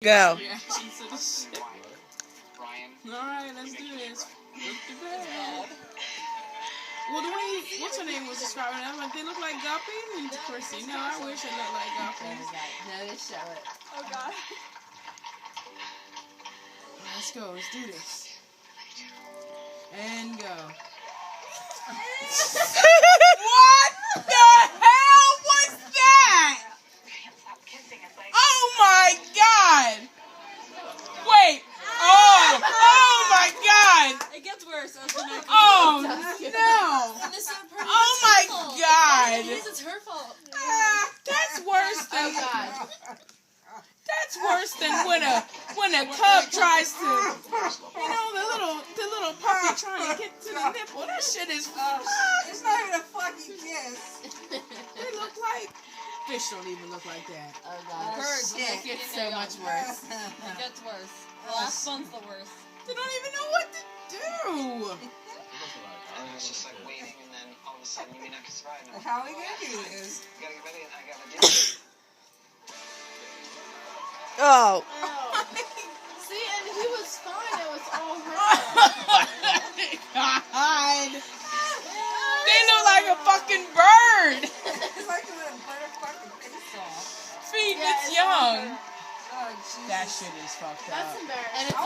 Go. Reaction to the shit. Alright, let's do this. Look the bed. Well, the way, what's her name was describing it, I'm like, they look like guppies? And of course, you know, I wish I looked like guppies. No, just show it. Oh god. Let's go, let's do this. And go. What the hell was that? Oh my god! Wait! Oh my god! It gets worse. Oh no! Oh my god! It's her fault. That's worse than Oh god. that's worse than when a cub tries to, you know, the little puppy trying to get to the nipple. That shit is. It's not even a fucking kiss. They look like fish. Don't even look like that. Oh god. Birds. It gets so much worse. It gets worse. The last one's the worst. They don't even know what to do. And it's just like waiting, and then all of a sudden you may not get surprised. You How are we gonna do this? gotta get ready, and I gotta do it. Oh. See, and he was fine. It was all her. God. They look like a fucking bird. It's like a motherfucking face off. Feeding Yeah, its it's young. Oh, Jesus. That shit is fucked up. That's embarrassing. And it's